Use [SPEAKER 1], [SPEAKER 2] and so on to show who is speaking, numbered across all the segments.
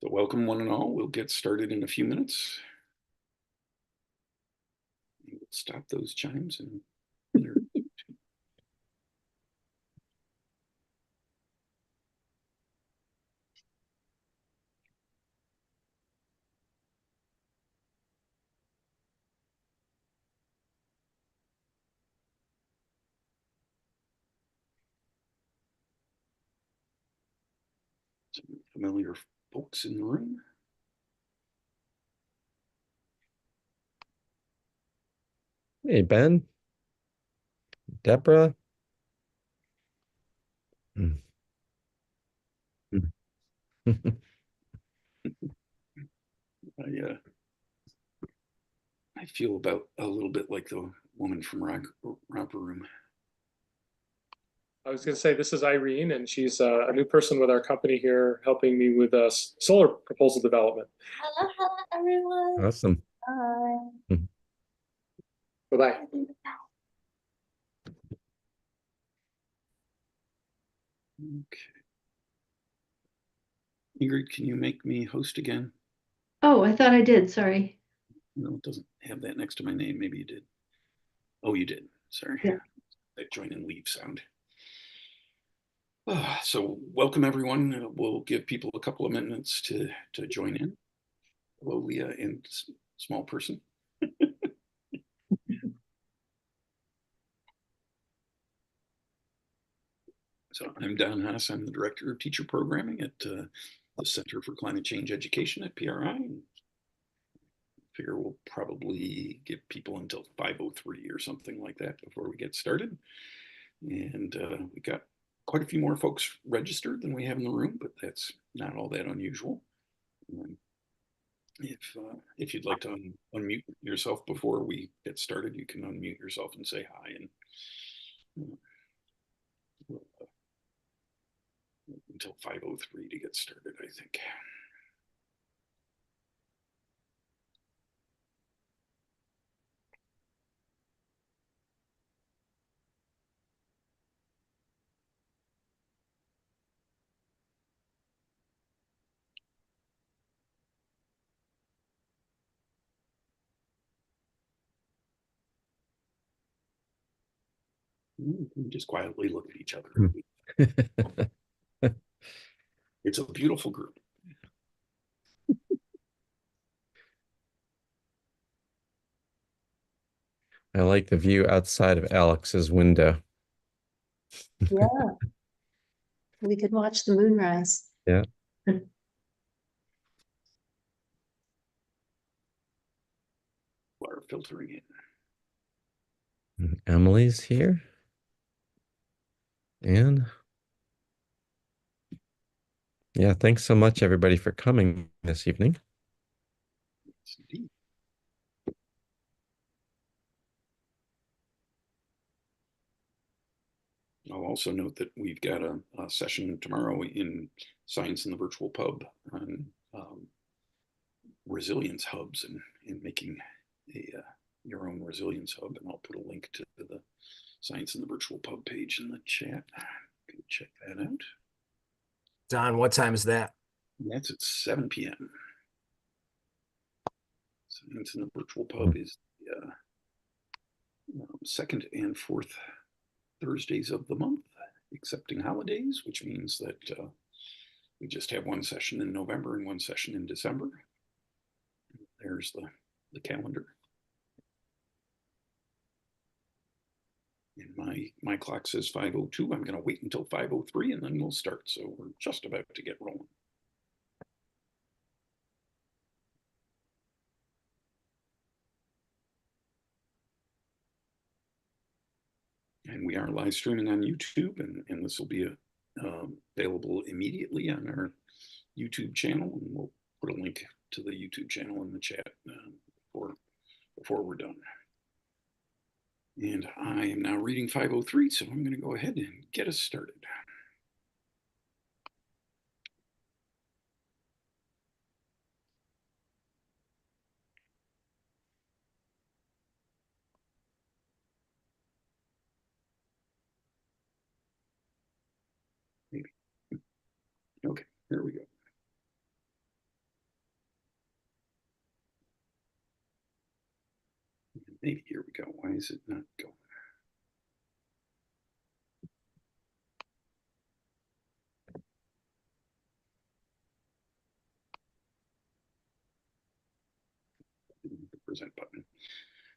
[SPEAKER 1] So welcome one and all. We'll get started in a few minutes. We'll stop those chimes and some familiar folks in the room.
[SPEAKER 2] Hey, Ben, Deborah. Mm.
[SPEAKER 1] I I feel about a little bit like the woman from Romper Room.
[SPEAKER 3] I was going to say, this is Irene, and she's a new person with our company here, helping me with solar proposal development.
[SPEAKER 4] Hello, everyone.
[SPEAKER 2] Awesome.
[SPEAKER 4] Hi.
[SPEAKER 3] Bye-bye.
[SPEAKER 1] Okay. Ingrid, can you make me host again?
[SPEAKER 4] Oh, I thought I did. Sorry.
[SPEAKER 1] No, it doesn't have that next to my name. Maybe you did. Oh, you did. Sorry.
[SPEAKER 4] Yeah.
[SPEAKER 1] That join and leave sound. So welcome everyone. We'll give people a couple of minutes to join in. Hello, Leah and small person. So I'm Don Haas. I'm the Director of Teacher Programming at the Center for Climate Change Education at PRI. I figure we'll probably give people until 5:03 or something like that before we get started. And we got quite a few more folks registered than we have in the room, but that's not all that unusual. If you'd like to unmute yourself before we get started, you can unmute yourself and say hi, and we'll, until 5:03 to get started, I think. We just quietly look at each other. It's a beautiful group.
[SPEAKER 2] I like the view outside of Alex's window.
[SPEAKER 4] Yeah. We could watch the moonrise.
[SPEAKER 2] Yeah.
[SPEAKER 1] Water filtering in.
[SPEAKER 2] And Emily's here. And yeah, thanks so much, everybody, for coming this evening.
[SPEAKER 1] Yes, indeed. I'll also note that we've got a session tomorrow in Science in the Virtual Pub on resilience hubs and making your own resilience hub. And I'll put a link to the Science in the Virtual Pub page in the chat. Go check that out.
[SPEAKER 5] Don, what time is that?
[SPEAKER 1] That's at 7 p.m. Science in the Virtual Pub is the second and fourth Thursdays of the month, excepting holidays, which means that we just have one session in November and one session in December. There's the calendar. And my clock says 5:02. I'm going to wait until 5:03 and then we'll start. So we're just about to get rolling. And we are live streaming on YouTube, and this will be available immediately on our YouTube channel. And we'll put a link to the YouTube channel in the chat before we're done. And I am now reading 5:03, so I'm going to go ahead and get us started. Maybe. Okay, here we go. Maybe here we go. Why is it not going? The present button.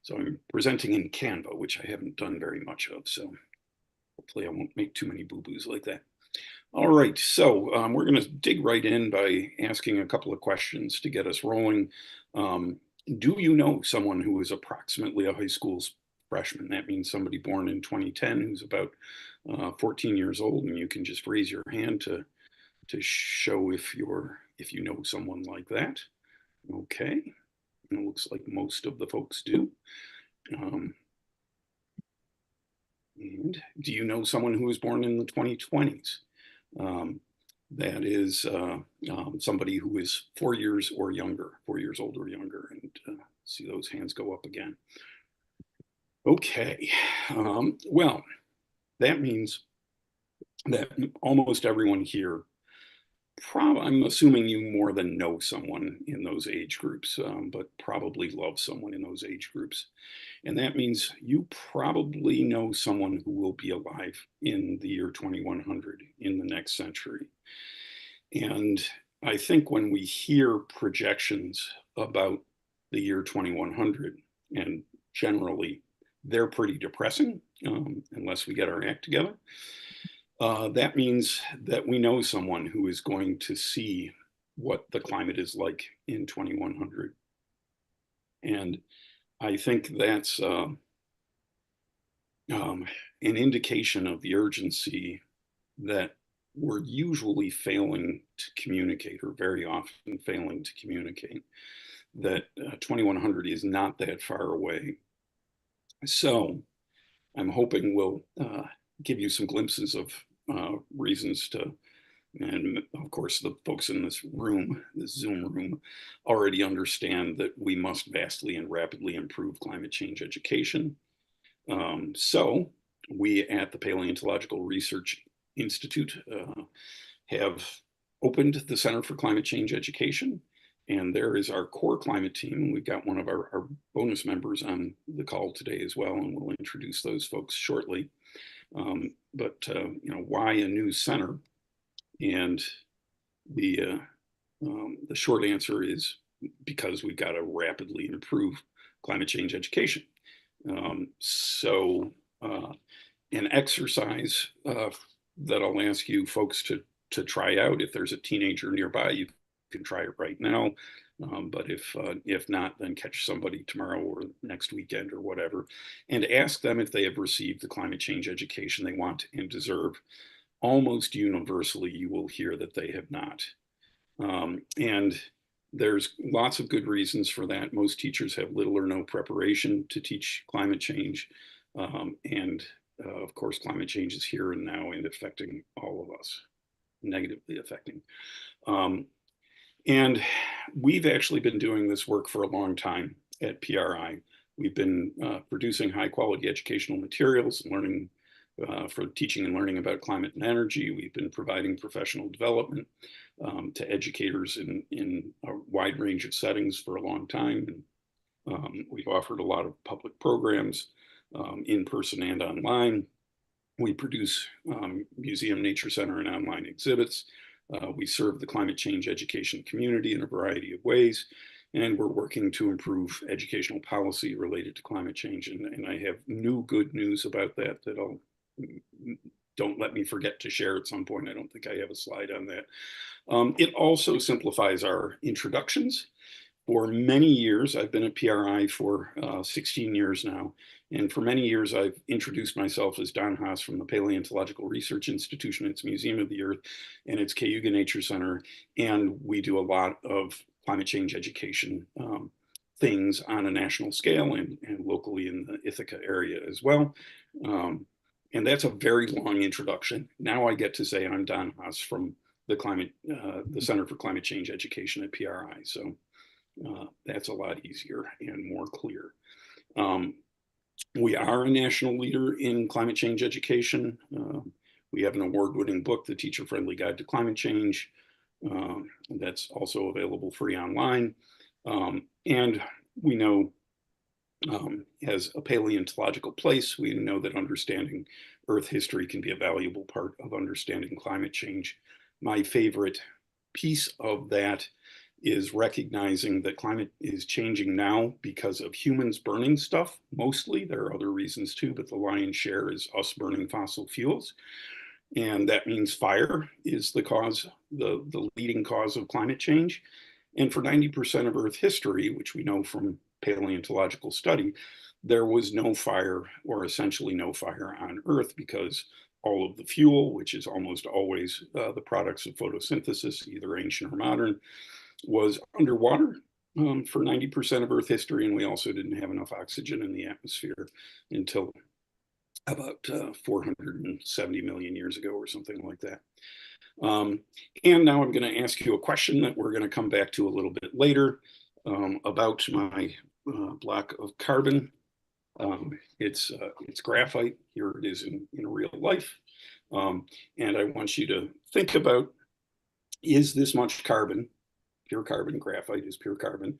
[SPEAKER 1] So I'm presenting in Canva, which I haven't done very much of. So hopefully I won't make too many boo-boos like that. All right, so we're going to dig right in by asking a couple of questions to get us rolling. Do you know someone who is approximately a high school freshman? That means somebody born in 2010 who's about 14 years old, and you can just raise your hand to show if you know someone like that. Okay, and it looks like most of the folks do. And do you know someone who was born in the 2020s? That is somebody who is 4 years or younger, 4 years old or younger, and see those hands go up again. Okay, well, that means that almost everyone here, I'm assuming you more than know someone in those age groups, but probably love someone in those age groups. And that means you probably know someone who will be alive in the year 2100, in the next century. And I think when we hear projections about the year 2100, and generally they're pretty depressing, unless we get our act together, that means that we know someone who is going to see what the climate is like in 2100. And I think that's an indication of the urgency that we're usually failing to communicate, or very often failing to communicate, that 2100 is not that far away. So I'm hoping we'll give you some glimpses of reasons to, and of course the folks in this room, this Zoom room, already understand that we must vastly and rapidly improve climate change education. So we at the Paleontological Research Institute have opened the Center for Climate Change Education, and there is our core climate team. We've got one of our bonus members on the call today as well, and we'll introduce those folks shortly. But why a new center? And the short answer is because we've got to rapidly improve climate change education. So an exercise that I'll ask you folks to try out. If there's a teenager nearby, you can try it right now. But if not, then catch somebody tomorrow or next weekend or whatever, and ask them if they have received the climate change education they want and deserve. Almost universally, you will hear that they have not. And there's lots of good reasons for that. Most teachers have little or no preparation to teach climate change. Of course, climate change is here and now and affecting all of us, negatively affecting. And we've actually been doing this work for a long time at PRI. We've been producing high quality educational materials, learning for teaching and learning about climate and energy. We've been providing professional development to educators in a wide range of settings for a long time. And we've offered a lot of public programs, in person and online. We produce museum, nature center, and online exhibits. We serve the climate change education community in a variety of ways, and we're working to improve educational policy related to climate change. And I have new good news about that don't let me forget to share at some point. I don't think I have a slide on that. It also simplifies our introductions. For many years, I've been at PRI for 16 years now. And for many years, I've introduced myself as Don Haas from the Paleontological Research Institution, its Museum of the Earth, and its Cayuga Nature Center. And we do a lot of climate change education things on a national scale and locally in the Ithaca area as well. And that's a very long introduction. Now I get to say I'm Don Haas from the Center for Climate Change Education at PRI. So that's a lot easier and more clear. We are a national leader in climate change education. We have an award-winning book, The Teacher-Friendly Guide to Climate Change. That's also available free online. And we know as a paleontological place, we know that understanding Earth history can be a valuable part of understanding climate change. My favorite piece of that is recognizing that climate is changing now because of humans burning stuff, mostly. There are other reasons too, but the lion's share is us burning fossil fuels. And that means fire is the cause, the leading cause of climate change. And for 90% of Earth history, which we know from paleontological study, there was no fire, or essentially no fire on Earth, because all of the fuel, which is almost always the products of photosynthesis, either ancient or modern, was underwater for 90% of Earth history. And we also didn't have enough oxygen in the atmosphere until about 470 million years ago or something like that. And now I'm going to ask you a question that we're going to come back to a little bit later about my block of carbon. It's graphite. Here it is in real life. And I want you to think about, is this much carbon, pure carbon, graphite is pure carbon.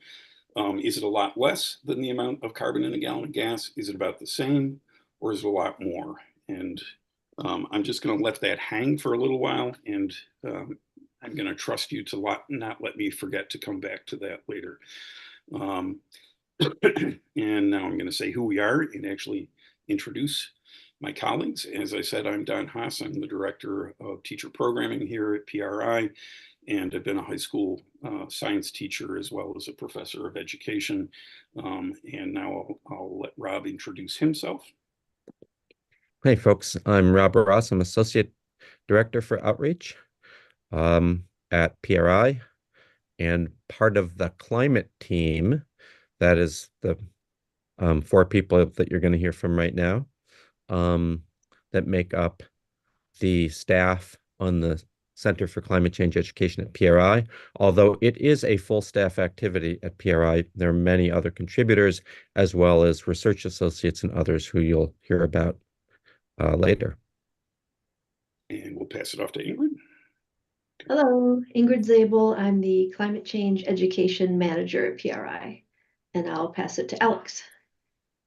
[SPEAKER 1] Is it a lot less than the amount of carbon in a gallon of gas? Is it about the same, or is it a lot more? And I'm just going to let that hang for a little while, and I'm going to trust you to not let me forget to come back to that later. And now I'm going to say who we are and actually introduce my colleagues. As I said, I'm Don Haas. I'm the director of teacher programming here at PRI, and I've been a high school science teacher as well as a professor of education. And now I'll let Rob introduce himself.
[SPEAKER 2] Hey, folks. I'm Rob Ross. I'm Associate Director for Outreach at PRI, and part of the climate team. That is the 4 people that you're going to hear from right now that make up the staff on the Center for Climate Change Education at PRI. Although it is a full staff activity at PRI, there are many other contributors, as well as research associates and others who you'll hear about later.
[SPEAKER 1] And we'll pass it off to Ingrid.
[SPEAKER 4] Hello, Ingrid Zabel. I'm the Climate Change Education Manager at PRI, and I'll pass it to Alex.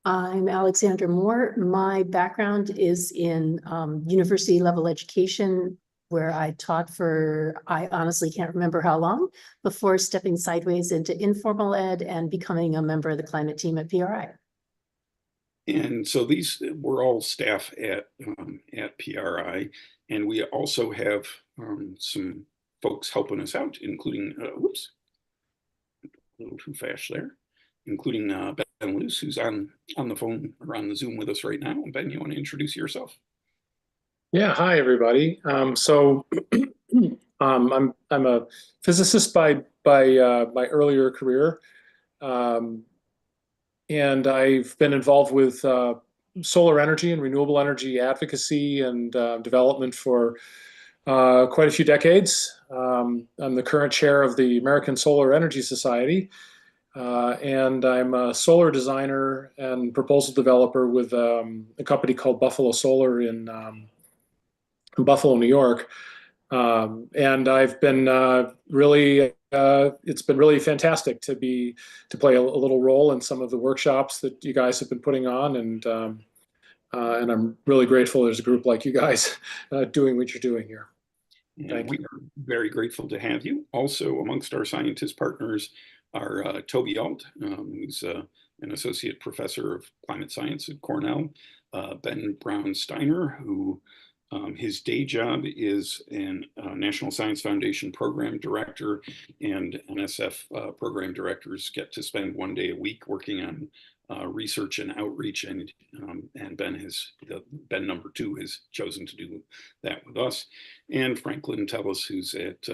[SPEAKER 6] I'm Alexandra Moore. My background is in university level education, where I taught for, I honestly can't remember how long, before stepping sideways into informal ed and becoming a member of the climate team at PRI.
[SPEAKER 1] And so we're all staff at PRI, and we also have some folks helping us out, including, whoops, a little too fast there, including Ben Luce, who's on the phone or on the Zoom with us right now. Ben, you want to introduce yourself?
[SPEAKER 3] Yeah, hi everybody. So I'm a physicist by my earlier career, and I've been involved with solar energy and renewable energy advocacy and development for quite a few decades. I'm the current chair of the American Solar Energy Society, and I'm a solar designer and proposal developer with a company called Buffalo Solar in Buffalo, New York. And I've been it's been really fantastic to play a little role in some of the workshops that you guys have been putting on, and I'm really grateful there's a group like you guys doing what you're doing here.
[SPEAKER 1] And we are very grateful to have you. Also, amongst our scientist partners are Toby Alt, who's an associate professor of climate science at Cornell, Ben Brown Steiner, who his day job is a National Science Foundation program director, and NSF program directors get to spend 1 day a week working on research and outreach, and Ben number 2 has chosen to do that with us. And Franklin Tellis, who's at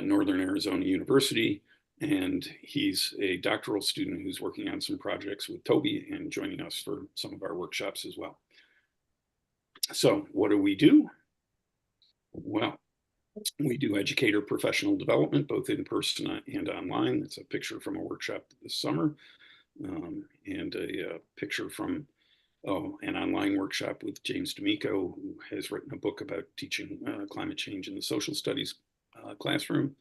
[SPEAKER 1] Northern Arizona University, and he's a doctoral student who's working on some projects with Toby and joining us for some of our workshops as well. So what do we do? Well, we do educator professional development, both in person and online. That's a picture from a workshop this summer, and a picture from an online workshop with James D'Amico, who has written a book about teaching climate change in the social studies classroom.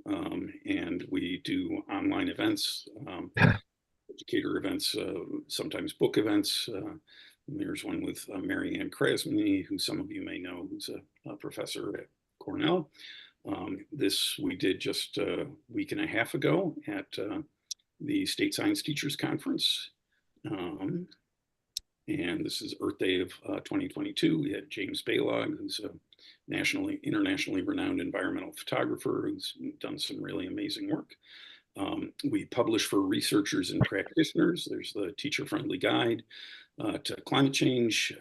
[SPEAKER 1] And we do online events. educator events, sometimes book events. There's one with Mary Ann Krasny, who some of you may know, who's a professor at Cornell. This we did just a week and a half ago at the State Science Teachers Conference. And this is Earth Day of 2022. We had James Baylog, who's a internationally renowned environmental photographer who's done some really amazing work. We publish for researchers and practitioners. There's the teacher-friendly guide to climate change,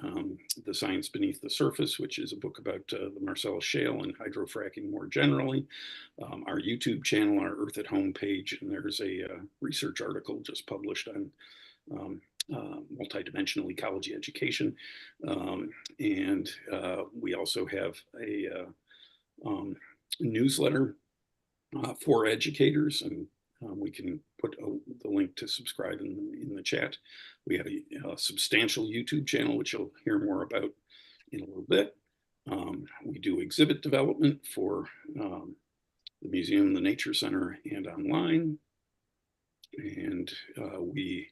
[SPEAKER 1] The Science Beneath the Surface, which is a book about the Marcellus Shale and hydrofracking more generally. Our YouTube channel, our Earth at Home page, and there's a research article just published on multidimensional ecology education. And we also have a newsletter for educators, and we can put the link to subscribe in the chat. We have a substantial YouTube channel, which you'll hear more about in a little bit. We do exhibit development for the museum, the Nature Center, and online. And we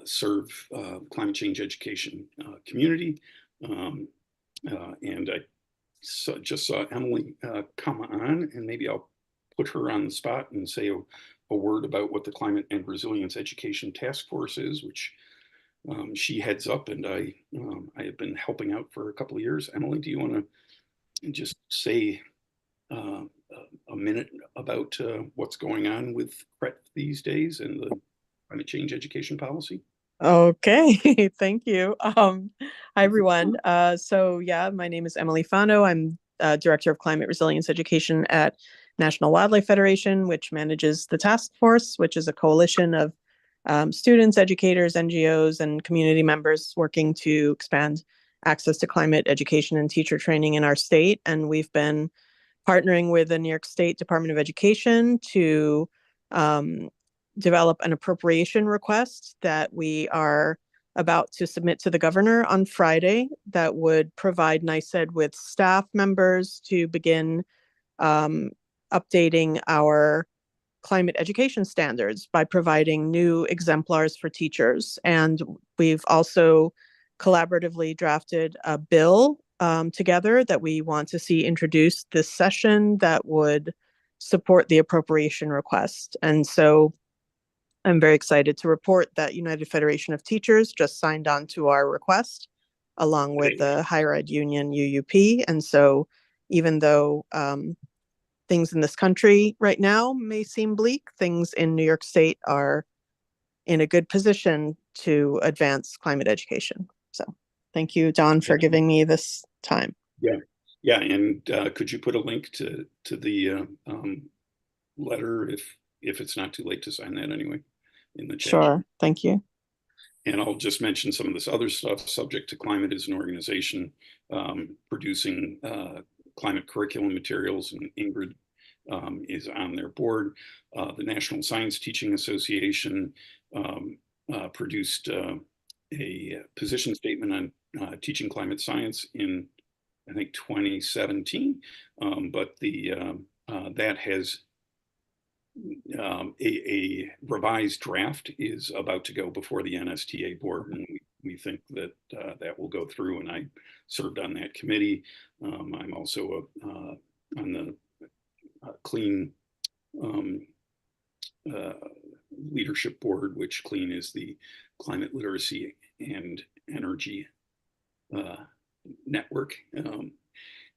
[SPEAKER 1] serve climate change education community. And I just saw Emily come on, and maybe I'll put her on the spot and say a word about what the Climate and Resilience Education Task Force is, which she heads up, and I have been helping out for a couple of years. Emily, do you want to just say a minute about what's going on with CRET these days and the climate change education policy?
[SPEAKER 7] Okay, thank you. Hi, everyone. So yeah, my name is Emily Fano. I'm Director of Climate Resilience Education at National Wildlife Federation, which manages the task force, which is a coalition of students, educators, NGOs, and community members working to expand access to climate education and teacher training in our state. And we've been partnering with the New York State Department of Education to develop an appropriation request that we are about to submit to the governor on Friday that would provide NYSED with staff members to begin updating our climate education standards by providing new exemplars for teachers. And we've also collaboratively drafted a bill together that we want to see introduced this session that would support the appropriation request. And so I'm very excited to report that United Federation of Teachers just signed on to our request, along with the Higher Ed Union, UUP. And so even though things in this country right now may seem bleak, things in New York State are in a good position to advance climate education. So thank you, Don, for giving me this time.
[SPEAKER 1] Yeah, and could you put a link to the letter if it's not too late to sign that anyway in the chat?
[SPEAKER 7] Sure, thank you.
[SPEAKER 1] And I'll just mention some of this other stuff. Subject to Climate is an organization producing climate curriculum materials, and Ingrid is on their board. The National Science Teaching Association produced a position statement on teaching climate science in, I think, 2017, but that has a revised draft is about to go before the NSTA board, and we think that that will go through, and I served on that committee. I'm also on the CLEAN leadership board, which CLEAN is the Climate Literacy and Energy Network.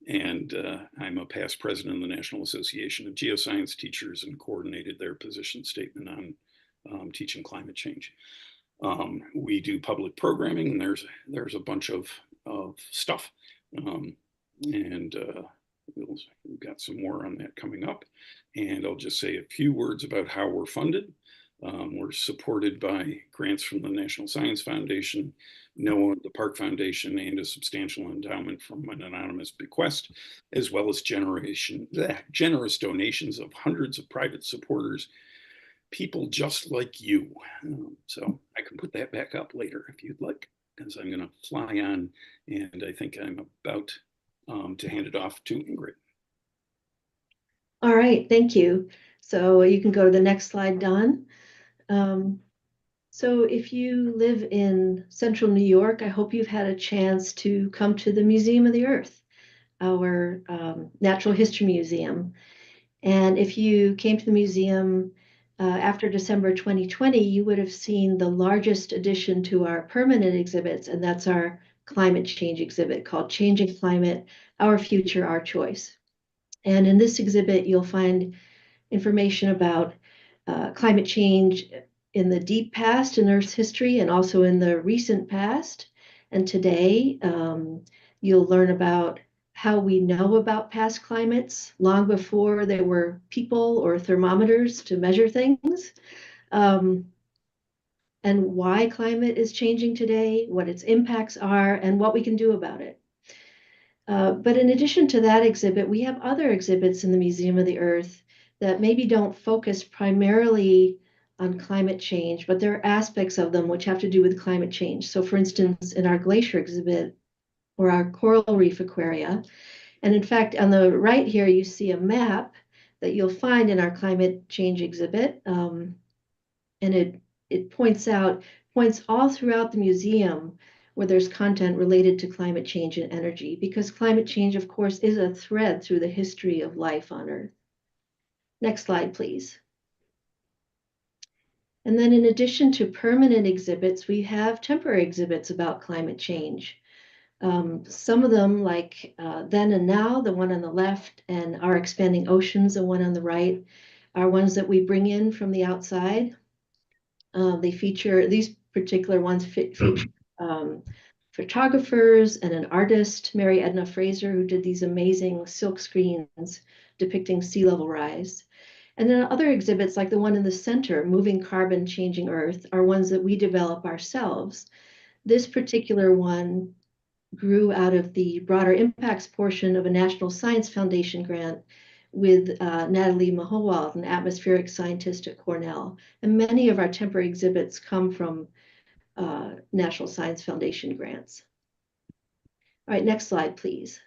[SPEAKER 1] And I'm a past president of the National Association of Geoscience Teachers and coordinated their position statement on teaching climate change. We do public programming, and there's a bunch of stuff. And we've got some more on that coming up. And I'll just say a few words about how we're funded. We're supported by grants from the National Science Foundation, NOAA, the Park Foundation, and a substantial endowment from an anonymous bequest, as well as generous donations of hundreds of private supporters, people just like you. So I can put that back up later if you'd like, because I'm going to fly on, and I think I'm about to hand it off to Ingrid.
[SPEAKER 4] All right, thank you. So you can go to the next slide, Don. So if you live in central New York, I hope you've had a chance to come to the Museum of the Earth, our Natural History Museum. And if you came to the museum after December 2020, you would have seen the largest addition to our permanent exhibits, and that's our climate change exhibit called Changing Climate, Our Future, Our Choice. And in this exhibit, you'll find information about climate change in the deep past in Earth's history and also in the recent past. And today, you'll learn about how we know about past climates long before there were people or thermometers to measure things, and why climate is changing today, what its impacts are, and what we can do about it. But in addition to that exhibit, we have other exhibits in the Museum of the Earth that maybe don't focus primarily on climate change, but there are aspects of them which have to do with climate change. So for instance, in our glacier exhibit or our coral reef aquaria, and in fact, on the right here, you see a map that you'll find in our climate change exhibit. And it points all throughout the museum where there's content related to climate change and energy, because climate change, of course, is a thread through the history of life on Earth. Next slide, please. And then in addition to permanent exhibits, we have temporary exhibits about climate change. Some of them, like Then and Now, the one on the left, and Our Expanding Oceans, the one on the right, are ones that we bring in from the outside. They feature, these particular ones feature photographers and an artist, Mary Edna Fraser, who did these amazing silk screens depicting sea level rise. And then other exhibits, like the one in the center, Moving Carbon, Changing Earth, are ones that we develop ourselves. This particular one grew out of the broader impacts portion of a National Science Foundation grant with Natalie Mahowald, an atmospheric scientist at Cornell. And many of our temporary exhibits come from National Science Foundation grants. All right, next slide, please.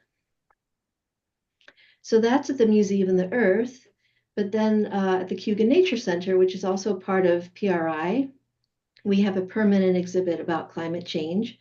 [SPEAKER 4] So that's at the Museum of the Earth. But then at the Cayuga Nature Center, which is also part of PRI, we have a permanent exhibit about climate change.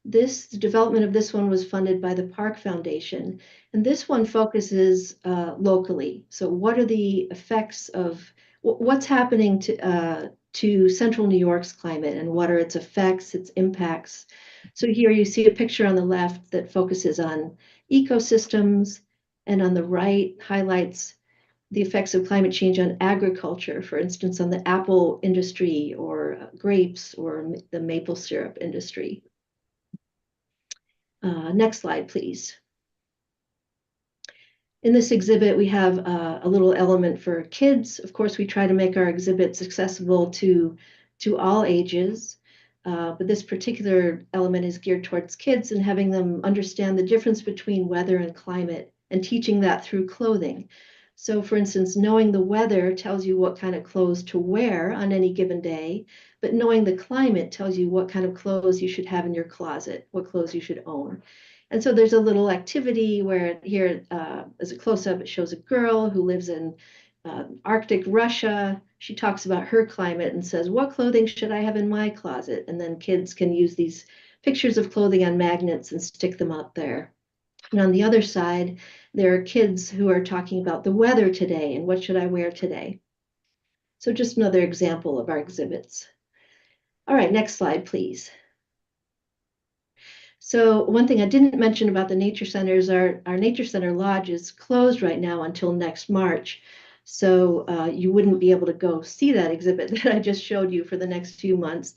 [SPEAKER 4] The development of this one was funded by the Park Foundation, and this one focuses locally. So what are the effects of what's happening to central New York's climate, and what are its effects, its impacts? So here you see a picture on the left that focuses on ecosystems, and on the right highlights the effects of climate change on agriculture, for instance, on the apple industry or grapes or the maple syrup industry. Next slide, please. In this exhibit, we have a little element for kids. Of course, we try to make our exhibits accessible to all ages, but this particular element is geared towards kids and having them understand the difference between weather and climate and teaching that through clothing. So for instance, knowing the weather tells you what kind of clothes to wear on any given day, but knowing the climate tells you what kind of clothes you should have in your closet, what clothes you should own. And so there's a little activity where here, as a close-up, it shows a girl who lives in Arctic Russia. She talks about her climate and says, what clothing should I have in my closet? And then kids can use these pictures of clothing on magnets and stick them up there. And on the other side, there are kids who are talking about the weather today and what should I wear today. So just another example of our exhibits. All right, next slide, please. So one thing I didn't mention about the Nature Center is our Nature Center Lodge is closed right now until next March. So you wouldn't be able to go see that exhibit that I just showed you for the next few months.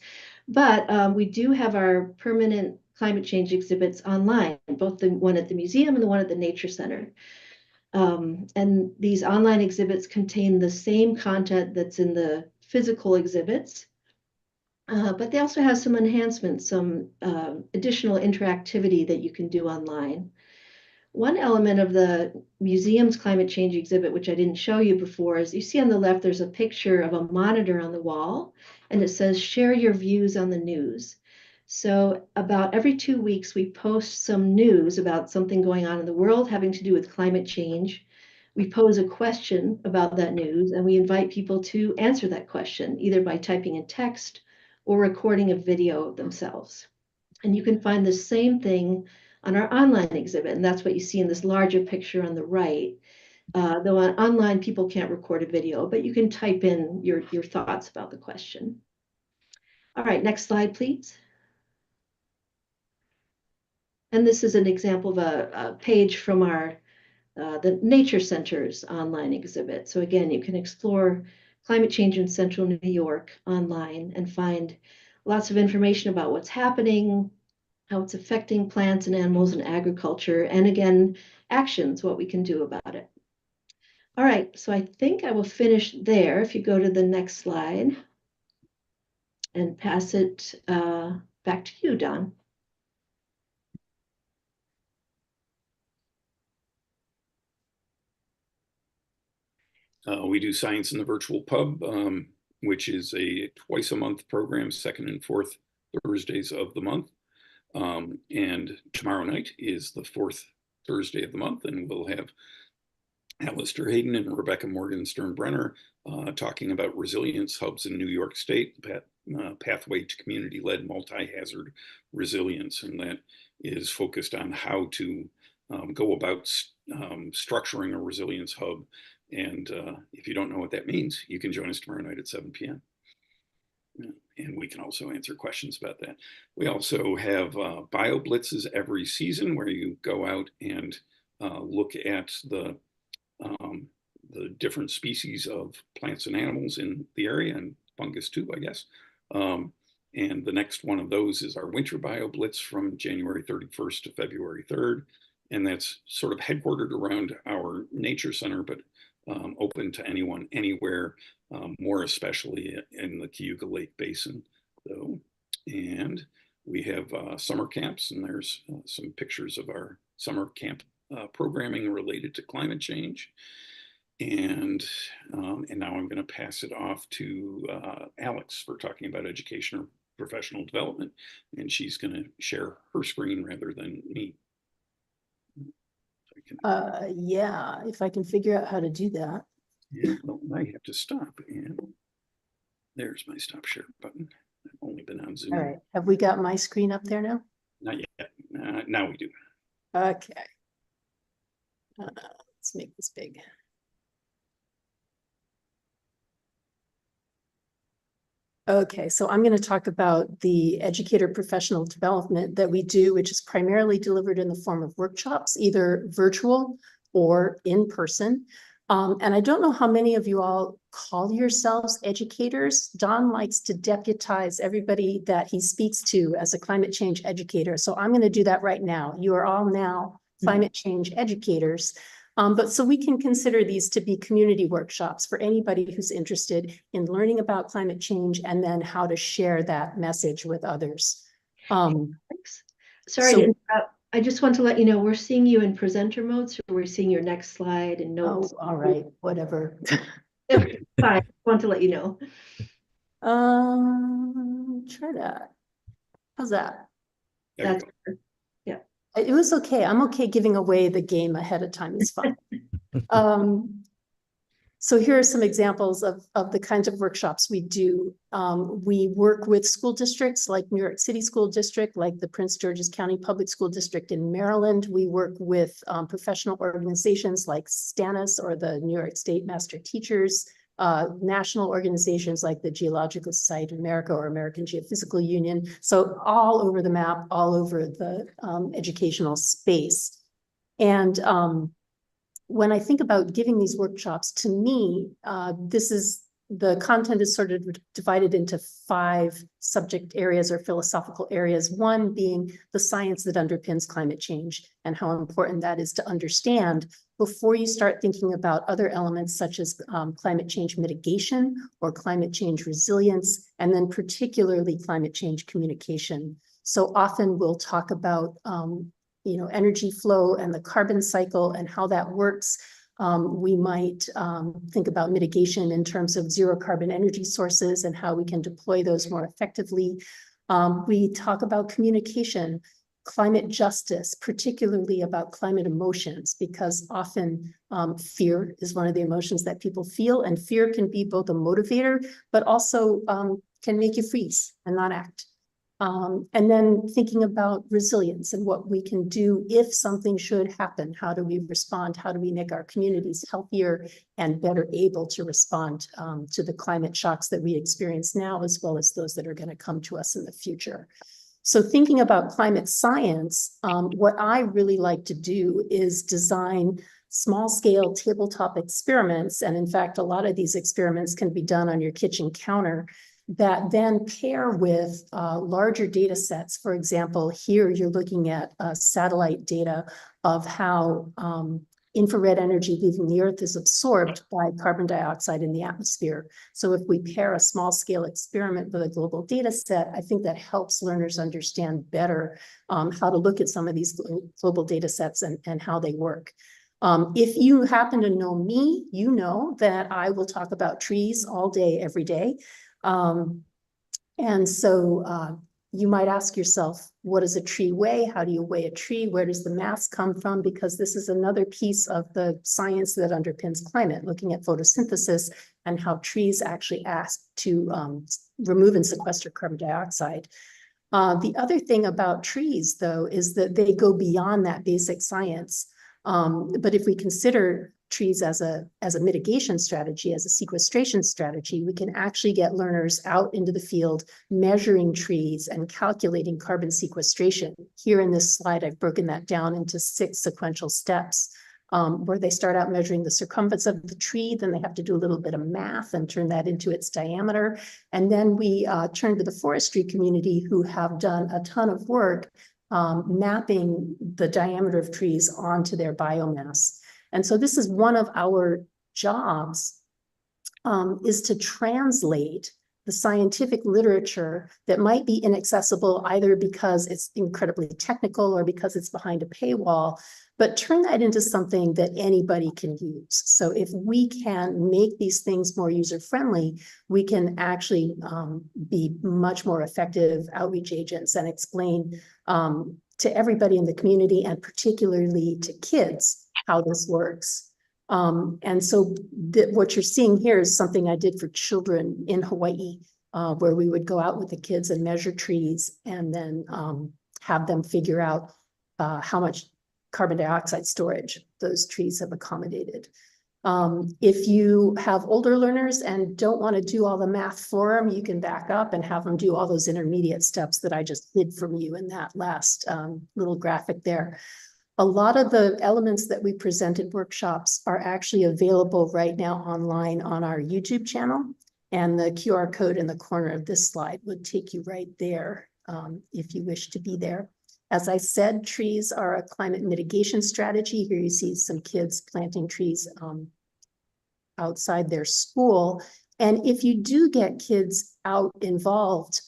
[SPEAKER 4] But we do have our permanent climate change exhibits online, both the one at the museum and the one at the Nature Center. And these online exhibits contain the same content that's in the physical exhibits, but they also have some enhancements, some additional interactivity that you can do online. One element of the museum's climate change exhibit, which I didn't show you before, is you see on the left, there's a picture of a monitor on the wall, and it says, share your views on the news. So about every 2 weeks, we post some news about something going on in the world having to do with climate change. We pose a question about that news, and we invite people to answer that question, either by typing in text or recording a video of themselves. And you can find the same thing on our online exhibit, and that's what you see in this larger picture on the right. Though on online, people can't record a video, but you can type in your thoughts about the question. All right, next slide, please. And this is an example of a page from our the Nature Center's online exhibit. So again, you can explore climate change in central New York online and find lots of information about what's happening, how it's affecting plants and animals and agriculture, and again, actions, what we can do about it. All right, so I think I will finish there. If you go to the next slide and pass it back to you, Don.
[SPEAKER 1] We do Science in the Virtual Pub, which is a twice-a-month program, second and fourth Thursdays of the month. And tomorrow night is the fourth Thursday of the month, and we'll have Alistair Hayden and Rebecca Morgan Sternbrenner talking about resilience hubs in New York State, pathway to community-led multi-hazard resilience. And that is focused on how to go about structuring a resilience hub. And if you don't know what that means, you can join us tomorrow night at 7 p.m. And we can also answer questions about that. We also have bio blitzes every season where you go out and look at the different species of plants and animals in the area, and fungus too, I guess. And the next one of those is our winter bio blitz from January 31st to February 3rd. And that's sort of headquartered around our nature center, but open to anyone, anywhere, more especially in the Cayuga Lake Basin, though. And we have summer camps, and there's some pictures of our summer camp programming related to climate change. And now I'm going to pass it off to Alex for talking about education or professional development, and she's going to share her screen rather than me.
[SPEAKER 6] Yeah, if I can figure out how to do that.
[SPEAKER 1] Yeah, well, I have to stop, and there's my stop share button. I've only been on Zoom.
[SPEAKER 6] All right, have we got my screen up there now?
[SPEAKER 1] Not yet. Now we do.
[SPEAKER 6] Okay. Let's make this big. Okay, so I'm going to talk about the educator professional development that we do, which is primarily delivered in the form of workshops, either virtual or in person. And I don't know how many of you all call yourselves educators. Don likes to deputize everybody that he speaks to as a climate change educator. So I'm going to do that right now. You are all now climate change educators. But so we can consider these to be community workshops for anybody who's interested in learning about climate change and then how to share that message with others.
[SPEAKER 4] Thanks. Sorry to interrupt. I just want to let you know we're seeing you in presenter mode, so we're seeing your next slide and notes.
[SPEAKER 6] Oh, all right, whatever.
[SPEAKER 4] Fine. I want to let you know.
[SPEAKER 6] Try that. How's that?
[SPEAKER 4] That's
[SPEAKER 6] It was okay. I'm okay giving away the game ahead of time. It's fine. So here are some examples of the kinds of workshops we do. We work with school districts like New York City School District, like the Prince George's County Public School District in Maryland. We work with professional organizations like STANIS or the New York State Master Teachers, national organizations like the Geological Society of America or American Geophysical Union. So all over the map, all over the educational space. And when I think about giving these workshops, to me, the content is sort of divided into 5 subject areas or philosophical areas. One being the science that underpins climate change and how important that is to understand before you start thinking about other elements such as climate change mitigation or climate change resilience, and then particularly climate change communication. So often we'll talk about energy flow and the carbon cycle and how that works. We might think about mitigation in terms of zero carbon energy sources and how we can deploy those more effectively. We talk about communication, climate justice, particularly about climate emotions, because often fear is one of the emotions that people feel, and fear can be both a motivator, but also can make you freeze and not act. And then thinking about resilience and what we can do if something should happen. How do we respond? How do we make our communities healthier and better able to respond to the climate shocks that we experience now, as well as those that are going to come to us in the future? So thinking about climate science, what I really like to do is design small-scale tabletop experiments. And in fact, a lot of these experiments can be done on your kitchen counter that then pair with larger data sets. For example, here you're looking at satellite data of how infrared energy leaving the Earth is absorbed by carbon dioxide in the atmosphere. So if we pair a small-scale experiment with a global data set, I think that helps learners understand better how to look at some of these global data sets and how they work. If you happen to know me, you know that I will talk about trees all day, every day. And so you might ask yourself, what does a tree weigh? How do you weigh a tree? Where does the mass come from? Because this is another piece of the science that underpins climate, looking at photosynthesis and how trees actually ask to remove and sequester carbon dioxide. The other thing about trees, though, is that they go beyond that basic science. But if we consider trees as a mitigation strategy, as a sequestration strategy, we can actually get learners out into the field measuring trees and calculating carbon sequestration. Here in this slide, I've broken that down into 6 sequential steps, where they start out measuring the circumference of the tree, then they have to do a little bit of math and turn that into its diameter. And then we turn to the forestry community, who have done a ton of work mapping the diameter of trees onto their biomass. And so this is one of our jobs, is to translate the scientific literature that might be inaccessible either because it's incredibly technical or because it's behind a paywall, but turn that into something that anybody can use. So if we can make these things more user-friendly, we can actually be much more effective outreach agents and explain to everybody in the community, and particularly to kids, how this works. And so what you're seeing here is something I did for children in Hawaii, where we would go out with the kids and measure trees and then have them figure out how much carbon dioxide storage those trees have accommodated. If you have older learners and don't want to do all the math for them, you can back up and have them do all those intermediate steps that I just hid from you in that last little graphic there. A lot of the elements that we present in workshops are actually available right now online on our YouTube channel, and the QR code in the corner of this slide would take you right there if you wish to be there. As I said, trees are a climate mitigation strategy. Here you see some kids planting trees outside their school. And if you do get kids out involved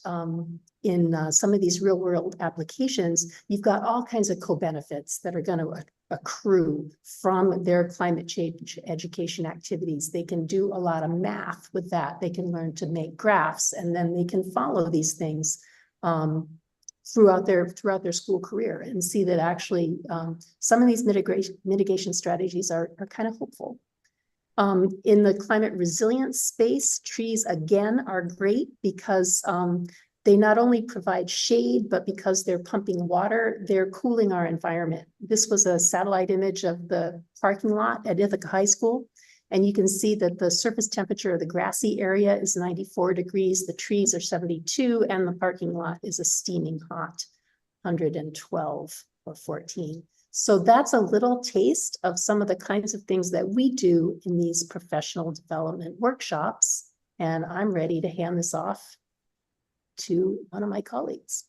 [SPEAKER 6] in some of these real world applications, you've got all kinds of co-benefits that are going to accrue from their climate change education activities. They can do a lot of math with that. They can learn to make graphs, and then they can follow these things throughout their school career and see that actually some of these mitigation strategies are kind of hopeful. In the climate resilience space, trees again are great because they not only provide shade, but because they're pumping water, they're cooling our environment. This was a satellite image of the parking lot at Ithaca High School. And you can see that the surface temperature of the grassy area is 94 degrees, the trees are 72, and the parking lot is a steaming hot 112 or 14. So that's a little taste of some of the kinds of things that we do in these professional development workshops. And I'm ready to hand this off to one of my colleagues.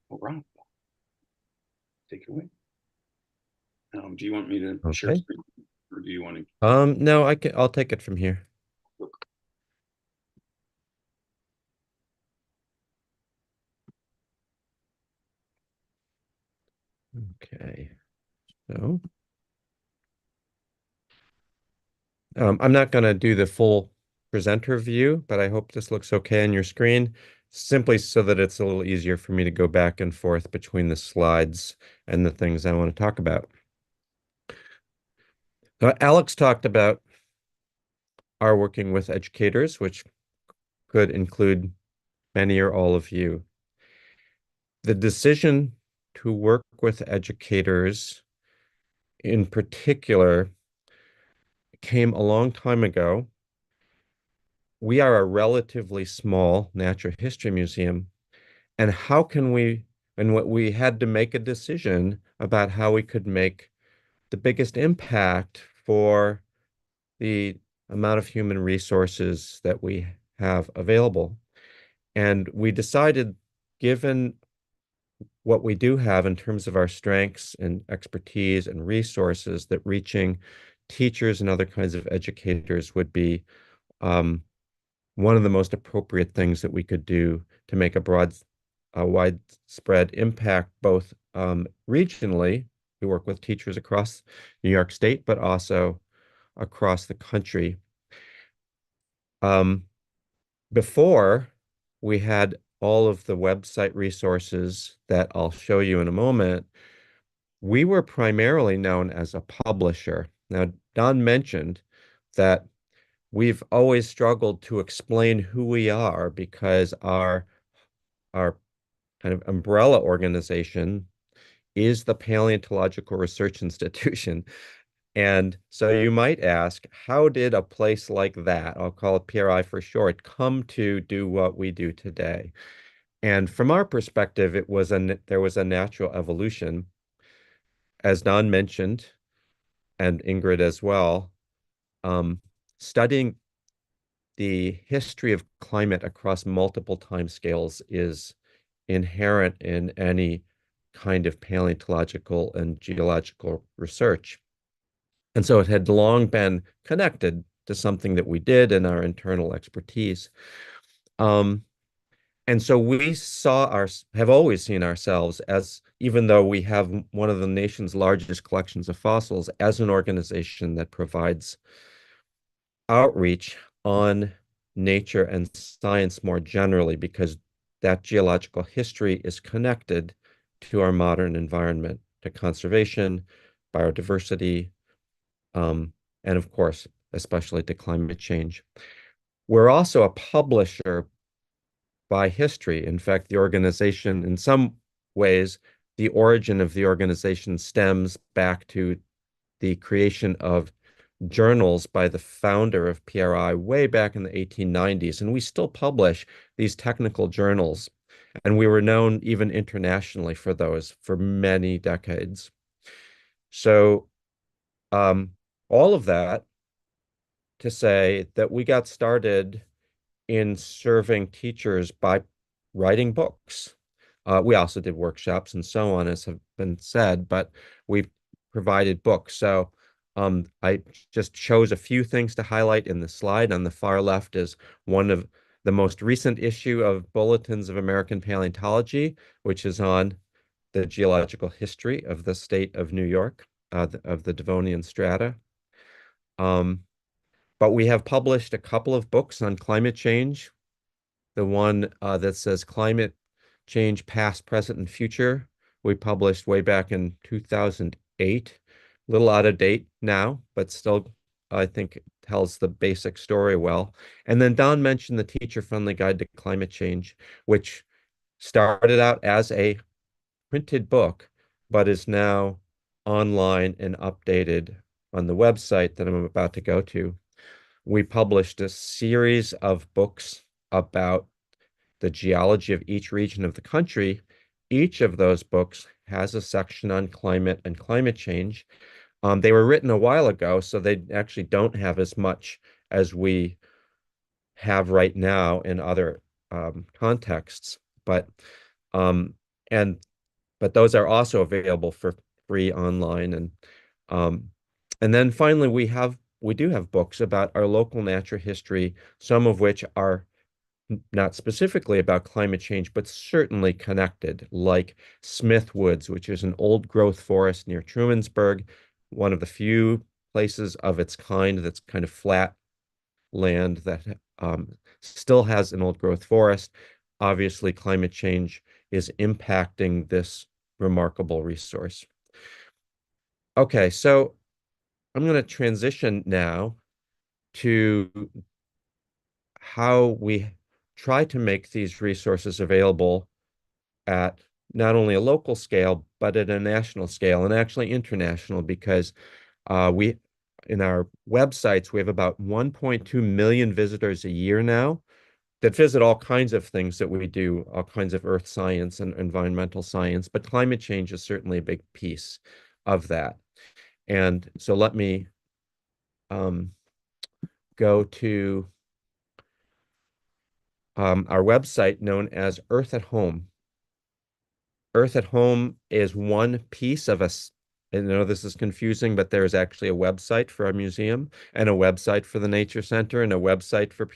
[SPEAKER 1] All right. Take it away. Do you want me to share
[SPEAKER 2] Okay.
[SPEAKER 1] screen, or do you want to?
[SPEAKER 2] No, I'll take it from here. Okay. So I'm not going to do the full presenter view, but I hope this looks okay on your screen, simply so that it's a little easier for me to go back and forth between the slides and the things I want to talk about. Alex talked about our working with educators, which could include many or all of you. The decision to work with educators in particular came a long time ago. We are a relatively small natural history museum, and what we had to make a decision about how we could make the biggest impact for the amount of human resources that we have available. And we decided, given what we do have in terms of our strengths and expertise and resources, that reaching teachers and other kinds of educators would be one of the most appropriate things that we could do to make a widespread impact, both regionally. We work with teachers across New York State, but also across the country. Before, we had all of the website resources that I'll show you in a moment. We were primarily known as a publisher. Now, Don mentioned that we've always struggled to explain who we are because our kind of umbrella organization is the Paleontological Research Institution. And so you might ask, how did a place like that, I'll call it PRI for short, come to do what we do today? And from our perspective, there was a natural evolution. As Don mentioned, and Ingrid as well, studying the history of climate across multiple timescales is inherent in any kind of paleontological and geological research. And so it had long been connected to something that we did in our internal expertise. And so we have always seen ourselves as, even though we have one of the nation's largest collections of fossils, as an organization that provides outreach on nature and science more generally, because that geological history is connected to our modern environment, to conservation, biodiversity, and of course, especially to climate change. We're also a publisher by history. In fact, the organization, in some ways, the origin of the organization stems back to the creation of journals by the founder of PRI way back in the 1890s. And we still publish these technical journals. And we were known even internationally for those for many decades. So all of that to say that we got started in serving teachers by writing books. We also did workshops and so on, as have been said, but we provided books. So I just chose a few things to highlight in the slide. On the far left is one of the most recent issue of Bulletins of American Paleontology, which is on the geological history of the state of New York, of the Devonian strata. But we have published a couple of books on climate change. The one that says Climate Change Past, Present, and Future, we published way back in 2008. A little out of date now, but still, I think, tells the basic story well. And then Don mentioned the Teacher-Friendly Guide to Climate Change, which started out as a printed book, but is now online and updated on the website that I'm about to go to. We published a series of books about the geology of each region of the country. Each of those books has a section on climate and climate change. They were written a while ago, so they actually don't have as much as we have right now in other contexts. But those are also available for free online. And then finally, we do have books about our local natural history, some of which are not specifically about climate change, but certainly connected, like Smith Woods, which is an old growth forest near Trumansburg, one of the few places of its kind that's kind of flat land that still has an old growth forest. Obviously, climate change is impacting this remarkable resource. Okay, so I'm going to transition now to how we try to make these resources available at not only a local scale, but at a national scale and actually international, because in our websites, we have about 1.2 million visitors a year now that visit all kinds of things that we do, all kinds of earth science and environmental science, but climate change is certainly a big piece of that. And so let me go to our website known as Earth at Home. Earth at Home is one piece of us. I know this is confusing, but there is actually a website for our museum and a website for the Nature Center and a website for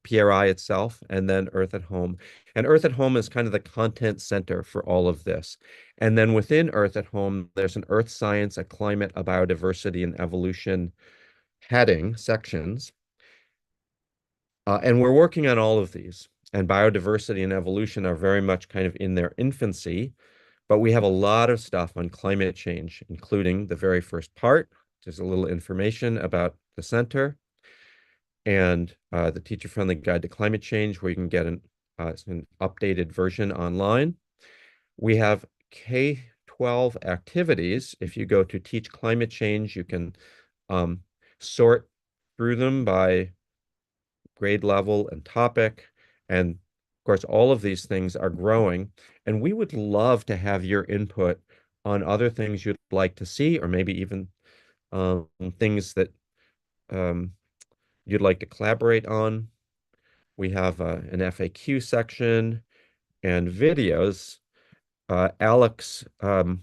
[SPEAKER 2] PRI itself, and then Earth at Home. And Earth at Home is kind of the content center for all of this. And then within Earth at Home, there's an Earth Science, a Climate, a Biodiversity, and Evolution heading sections. And we're working on all of these. And biodiversity and evolution are very much kind of in their infancy, but we have a lot of stuff on climate change, including the very first part. There's a little information about the center and the teacher-friendly guide to climate change, where you can get an updated version online. We have K-12 activities. If you go to Teach Climate Change, you can sort through them by grade level and topic. And of course, all of these things are growing. And we would love to have your input on other things you'd like to see, or maybe even things that you'd like to collaborate on. We have an FAQ section and videos. Alex, a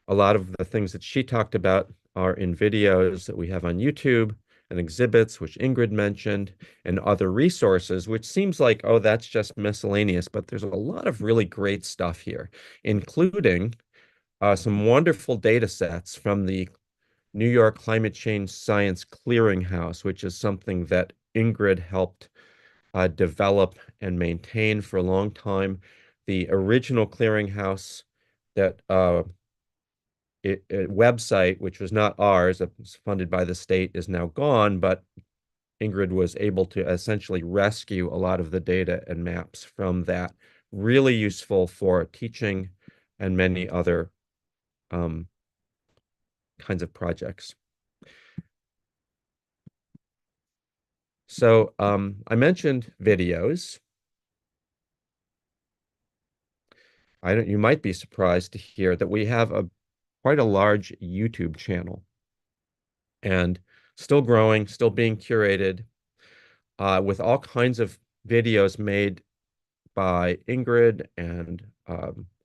[SPEAKER 2] lot of the things that she talked about are in videos that we have on YouTube, and exhibits, which Ingrid mentioned, and other resources, which seems like, oh, that's just miscellaneous, but there's a lot of really great stuff here, including some wonderful data sets from the New York Climate Change Science Clearinghouse, which is something that Ingrid helped develop and maintain for a long time. The original clearinghouse that website, which was not ours, it was funded by the state, is now gone, but Ingrid was able to essentially rescue a lot of the data and maps from that. Really useful for teaching and many other kinds of projects. So I mentioned videos. You might be surprised to hear that we have quite a large YouTube channel, and still growing, still being curated, with all kinds of videos made by Ingrid and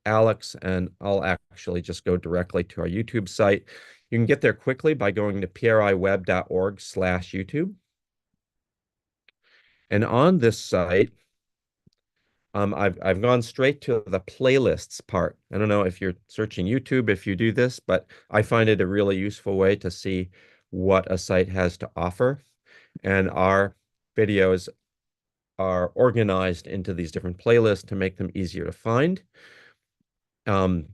[SPEAKER 2] Alex, and I'll actually just go directly to our YouTube site. You can get there quickly by going to priweb.org/YouTube. And on this site, I've gone straight to the playlists part. I don't know if you're searching YouTube, if you do this, but I find it a really useful way to see what a site has to offer. And our videos are organized into these different playlists to make them easier to find. And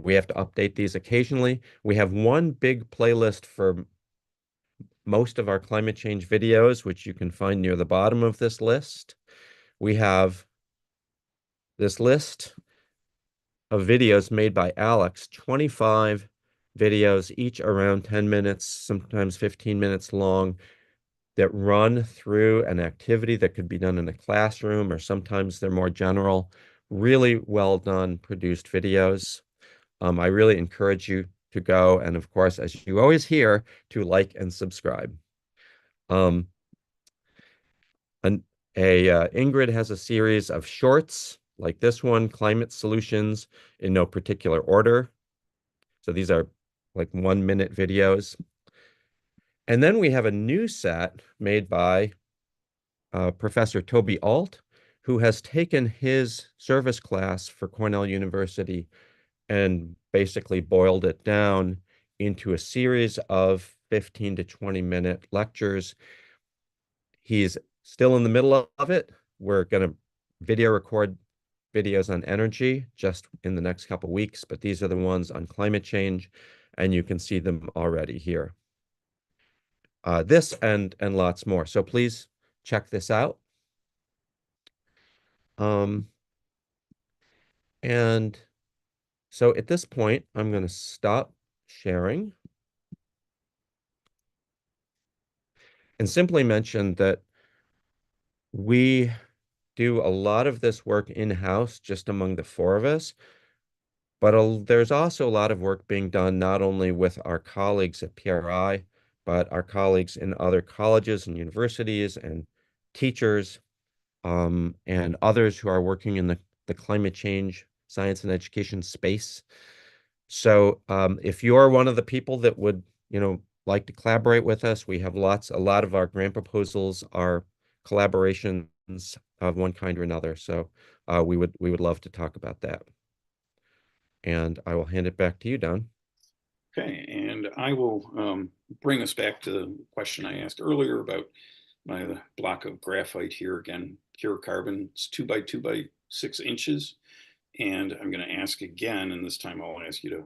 [SPEAKER 2] we have to update these occasionally. We have one big playlist for most of our climate change videos, which you can find near the bottom of this list. We have this list of videos made by Alex, 25 videos, each around 10 minutes, sometimes 15 minutes long, that run through an activity that could be done in a classroom, or sometimes they're more general. Really well done, produced videos. I really encourage you to go, and of course, as you always hear, to like and subscribe. Ingrid has a series of shorts like this one, Climate Solutions, in no particular order. So these are like 1-minute videos. And then we have a new set made by Professor Toby Alt, who has taken his service class for Cornell University and basically boiled it down into a series of 15 to 20-minute lectures. He's still in the middle of it. We're going to video record videos on energy just in the next couple weeks, but these are the ones on climate change, and you can see them already here. This and lots more. So please check this out. And so at this point, I'm going to stop sharing and simply mention that we do a lot of this work in-house just among the four of us, but there's also a lot of work being done not only with our colleagues at PRI, but our colleagues in other colleges and universities and teachers and others who are working in the climate change, science and education space. So if you're one of the people that would, like to collaborate with us, we have a lot of our grant proposals are collaborations of one kind or another. So we would love to talk about that. And I will hand it back to you, Don.
[SPEAKER 1] Okay, and I will bring us back to the question I asked earlier about my block of graphite here. Again, pure carbon, it's 2 by 2 by 6 inches. And I'm going to ask again, and this time I'll ask you to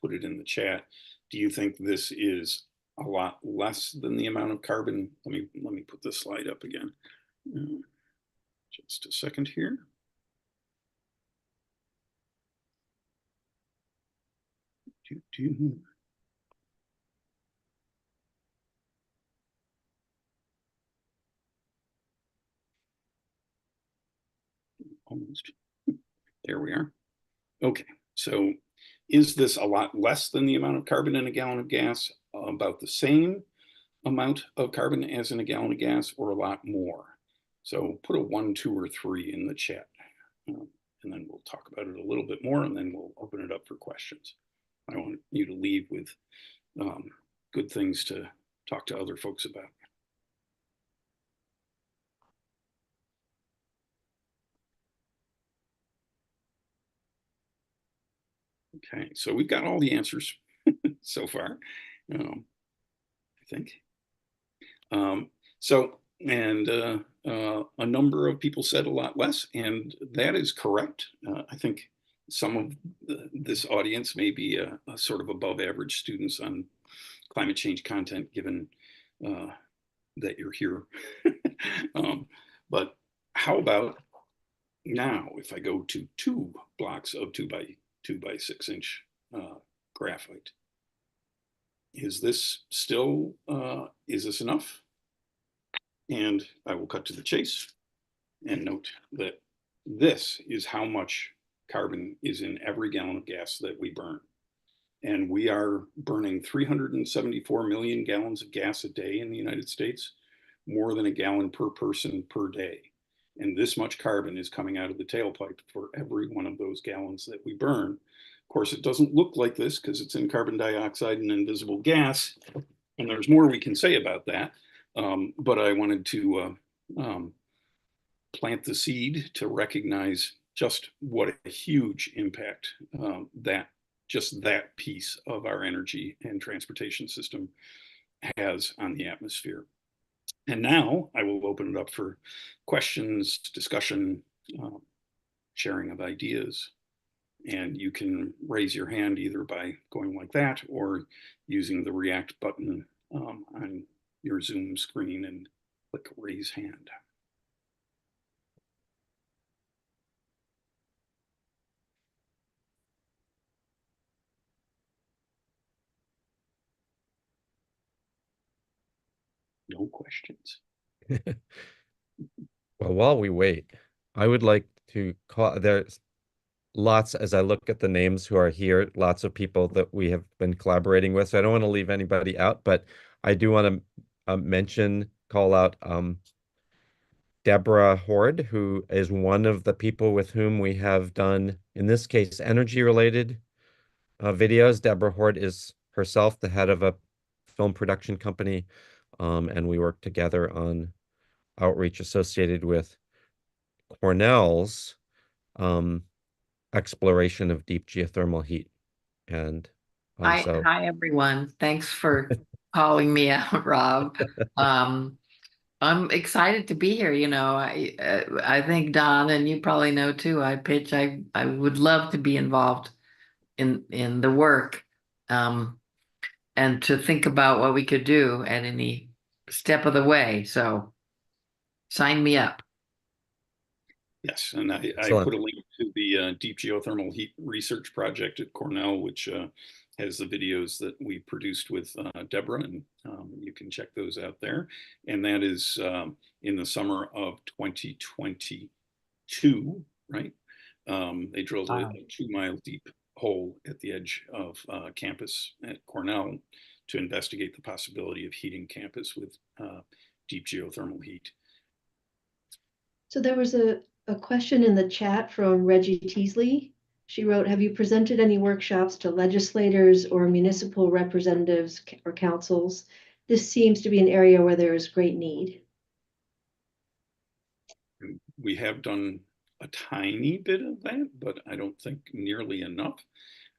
[SPEAKER 1] put it in the chat. Do you think this is a lot less than the amount of carbon? Let me put this slide up again. Just a second here. Almost. There we are. Okay, so is this a lot less than the amount of carbon in a gallon of gas? About the same amount of carbon as in a gallon of gas, or a lot more? So put a 1, 2, or 3 in the chat, and then we'll talk about it a little bit more, and then we'll open it up for questions. I want you to leave with good things to talk to other folks about. Okay, so we've got all the answers so far, I think. A number of people said a lot less, and that is correct. I think some of this audience may be a sort of above average students on climate change content, given that you're here. But how about now if I go to 2 blocks of 2 by 2 by 6 inch graphite? Is this still, is this enough? And I will cut to the chase and note that this is how much carbon is in every gallon of gas that we burn. And we are burning 374 million gallons of gas a day in the United States, more than a gallon per person per day. And this much carbon is coming out of the tailpipe for every one of those gallons that we burn. Of course, it doesn't look like this because it's in carbon dioxide and invisible gas. And there's more we can say about that. But I wanted to plant the seed to recognize just what a huge impact that piece of our energy and transportation system has on the atmosphere. And now I will open it up for questions, discussion, sharing of ideas. And you can raise your hand either by going like that or using the React button on your Zoom screen and click raise hand. No questions.
[SPEAKER 2] Well, while we wait, I would like to call, there's lots, as I look at the names who are here, lots of people that we have been collaborating with. So I don't want to leave anybody out, but I do want to call out Deborah Horde, who is one of the people with whom we have done, in this case, energy-related videos. Deborah Horde is herself the head of a film production company, and we work together on outreach associated with Cornell's exploration of deep geothermal heat. And
[SPEAKER 8] hi everyone. Thanks for calling me out, Rob. I'm excited to be here. I think Don, and you probably know too, I would love to be involved in the work, and to think about what we could do at any step of the way. So sign me up.
[SPEAKER 1] Yes, and I
[SPEAKER 2] Excellent.
[SPEAKER 1] put a link to the Deep Geothermal Heat Research Project at Cornell, which has the videos that we produced with Deborah, and you can check those out there. And that is in the summer of 2022, right? They drilled a 2-mile deep hole at the edge of campus at Cornell to investigate the possibility of heating campus with deep geothermal heat.
[SPEAKER 4] So there was a question in the chat from Reggie Teasley. She wrote, have you presented any workshops to legislators or municipal representatives or councils? This seems to be an area where there is great need.
[SPEAKER 1] We have done a tiny bit of that, but I don't think nearly enough.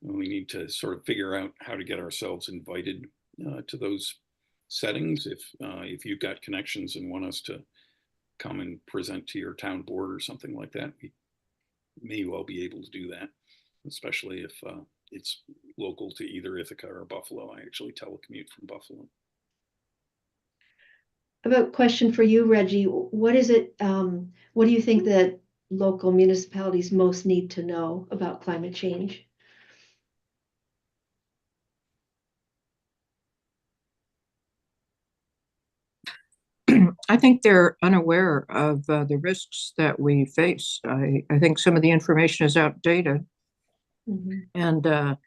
[SPEAKER 1] We need to sort of figure out how to get ourselves invited to those settings. If you've got connections and want us to come and present to your town board or something like that, we may well be able to do that, especially if it's local to either Ithaca or Buffalo. I actually telecommute from Buffalo.
[SPEAKER 4] I have a question for you, Reggie. What is it, what do you think that local municipalities most need to know about climate change?
[SPEAKER 9] I think they're unaware of the risks that we face. I think some of the information is outdated. And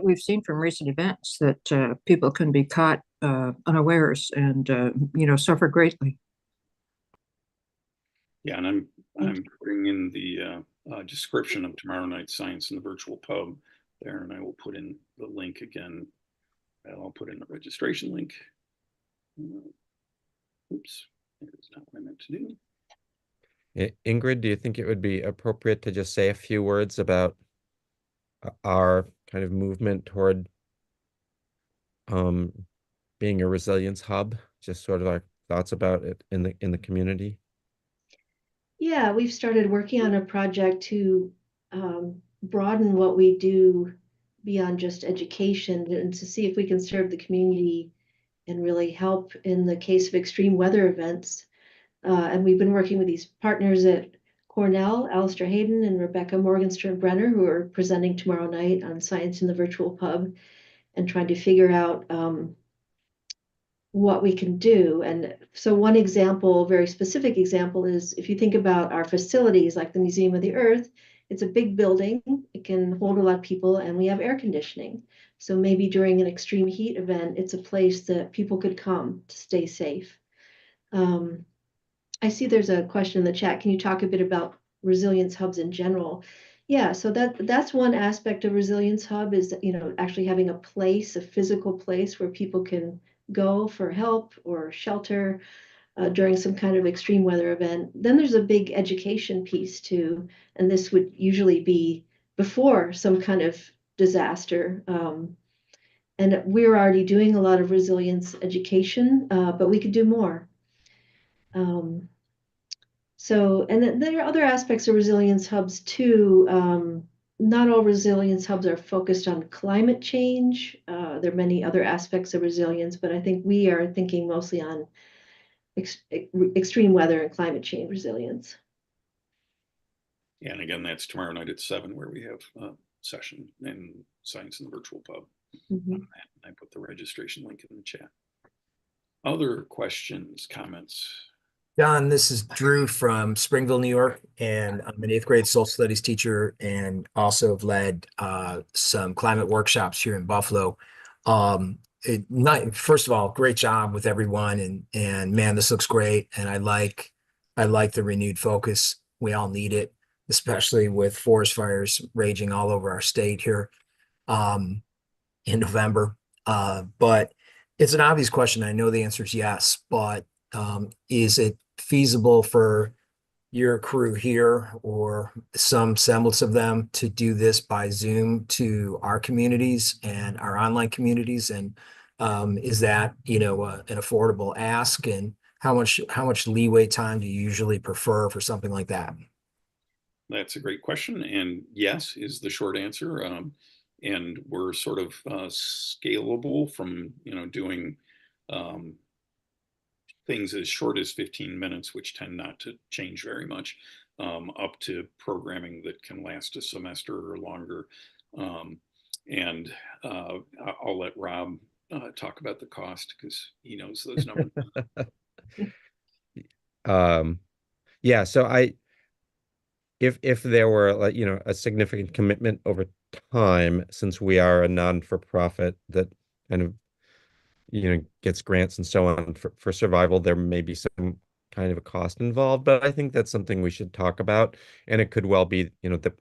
[SPEAKER 9] we've seen from recent events that people can be caught unawares and, suffer greatly.
[SPEAKER 1] Yeah, and I'm putting in the description of tomorrow night's Science in the Virtual Pub there, and I will put in the link again. I'll put in the registration link. Oops, that's not what I meant to do.
[SPEAKER 2] Ingrid, do you think it would be appropriate to just say a few words about our kind of movement toward being a resilience hub? Just sort of our thoughts about it in the community.
[SPEAKER 4] Yeah, we've started working on a project to broaden what we do beyond just education and to see if we can serve the community and really help in the case of extreme weather events. And we've been working with these partners at Cornell, Alistair Hayden and Rebecca Morgenstern Brenner, who are presenting tomorrow night on Science in the Virtual Pub, and trying to figure out what we can do. And so one example, very specific example, is if you think about our facilities like the Museum of the Earth, it's a big building, it can hold a lot of people, and we have air conditioning. So maybe during an extreme heat event, it's a place that people could come to stay safe. I see there's a question in the chat. Can you talk a bit about resilience hubs in general? Yeah, so that's one aspect of resilience hub is, actually having a place, a physical place where people can go for help or shelter during some kind of extreme weather event. Then there's a big education piece too, and this would usually be before some kind of disaster. And we're already doing a lot of resilience education, but we could do more. And then there are other aspects of resilience hubs too. Not all resilience hubs are focused on climate change. There are many other aspects of resilience, but I think we are thinking mostly on extreme weather and climate change resilience.
[SPEAKER 1] Yeah, and again, that's tomorrow night at 7, where we have a session in Science in the Virtual Pub. I put the registration link in the chat. Other questions, comments?
[SPEAKER 5] Don, this is Drew from Springville, New York, and I'm an 8th grade social studies teacher and also have led some climate workshops here in Buffalo. First of all, great job with everyone, and man, this looks great, and I like the renewed focus. We all need it, especially with forest fires raging all over our state here in November. But it's an obvious question. I know the answer is yes, but is it feasible for your crew here or some semblance of them to do this by Zoom to our communities and our online communities? And is that, an affordable ask? And how much leeway time do you usually prefer for something like that?
[SPEAKER 1] That's a great question. And yes, is the short answer. And we're sort of scalable from, doing things as short as 15 minutes, which tend not to change very much, up to programming that can last a semester or longer. And I'll let Rob talk about the cost because he knows those numbers.
[SPEAKER 2] Yeah, so if there were, like, a significant commitment over time, since we are a non-for-profit that kind of gets grants and so on for survival, there may be some kind of a cost involved, but I think that's something we should talk about. And it could well be, that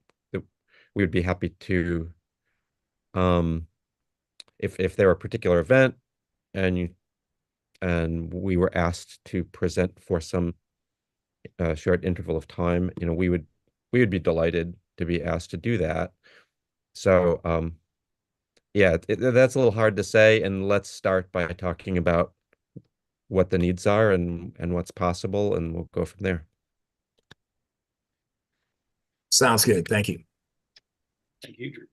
[SPEAKER 2] we would be happy to, if there were a particular event and we were asked to present for some short interval of time, we would be delighted to be asked to do that. So yeah, that's a little hard to say, and let's start by talking about what the needs are and what's possible, and we'll go from there.
[SPEAKER 5] Sounds good. Thank you.
[SPEAKER 1] Thank you, Drew.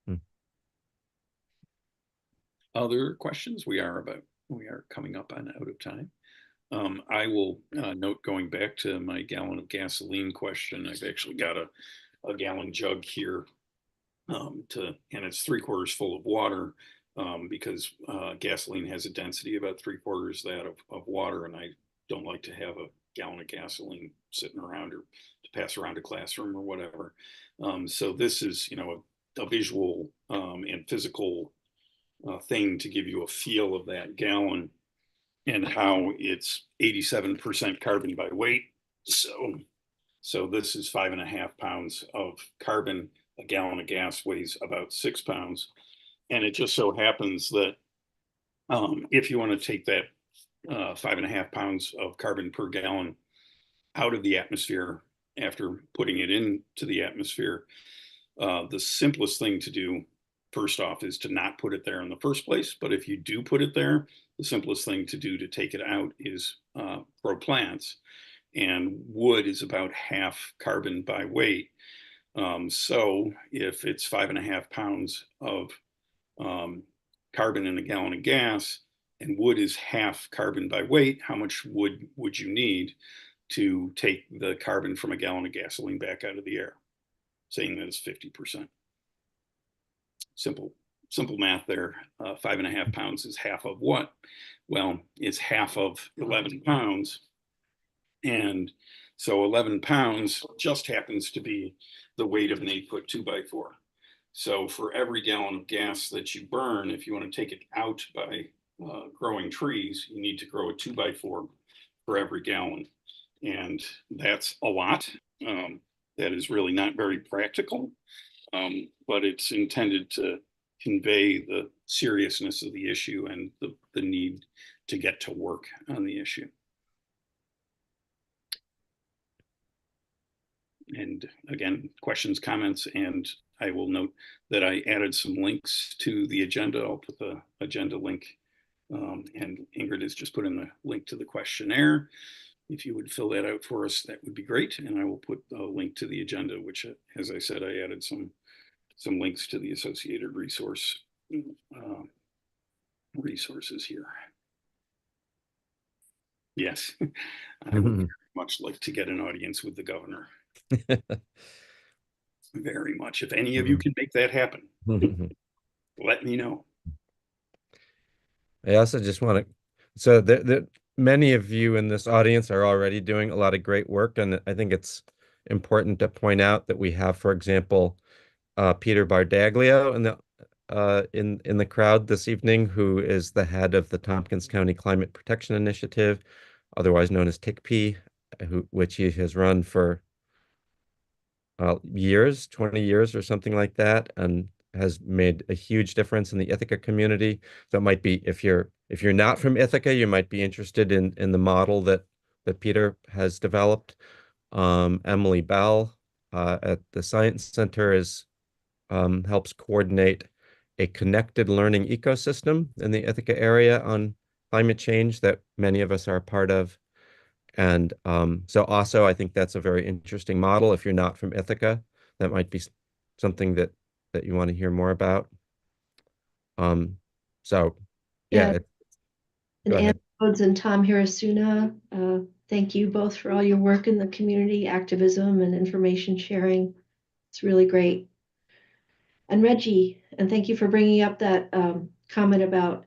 [SPEAKER 2] Hmm.
[SPEAKER 1] Other questions? We are coming up on out of time. I will note, going back to my gallon of gasoline question, I've actually got a gallon jug here, and it's 3/4 full of water, because gasoline has a density about 3/4 that of water, and I don't like to have a gallon of gasoline sitting around or to pass around a classroom or whatever. So this is, a visual and physical thing to give you a feel of that gallon and how it's 87% carbon by weight. So this is 5.5 pounds of carbon. A gallon of gas weighs about 6 pounds. And it just so happens that if you want to take that 5.5 pounds of carbon per gallon out of the atmosphere after putting it into the atmosphere, the simplest thing to do, first off, is to not put it there in the first place. But if you do put it there, the simplest thing to do to take it out is grow plants. And wood is about half carbon by weight. So if it's 5.5 pounds of carbon in a gallon of gas, and wood is half carbon by weight, how much wood would you need to take the carbon from a gallon of gasoline back out of the air? Saying that it's 50%. Simple math there. 5.5 pounds is half of what? Well, it's half of 11 pounds. And so 11 pounds just happens to be the weight of an 8-foot 2x4. So for every gallon of gas that you burn, if you want to take it out by growing trees, you need to grow a 2x4 for every gallon. And that's a lot. That is really not very practical, but it's intended to convey the seriousness of the issue and the need to get to work on the issue. And again, questions, comments, and I will note that I added some links to the agenda. I'll put the agenda link, and Ingrid has just put in the link to the questionnaire. If you would fill that out for us, that would be great. And I will put a link to the agenda, which, as I said, I added some links to the associated resources here. Yes, I would very much like to get an audience with the governor. Very much. If any of you can make that happen, let me know.
[SPEAKER 2] I also just want to, so many of you in this audience are already doing a lot of great work, and I think it's important to point out that we have, for example, Peter Bardaglio in the crowd this evening, who is the head of the Tompkins County Climate Protection Initiative, otherwise known as TICP, which he has run for years, 20 years or something like that, and has made a huge difference in the Ithaca community. So it might be, if you're not from Ithaca, you might be interested in the model that Peter has developed. Emily Bell at the Science Center helps coordinate a connected learning ecosystem in the Ithaca area on climate change that many of us are a part of. And so also, I think that's a very interesting model. If you're not from Ithaca, that might be something that you want to hear more about. So yeah.
[SPEAKER 4] And Rhodes and Tom Hirasuna, thank you both for all your work in the community activism and information sharing. It's really great. And Reggie, and thank you for bringing up that comment about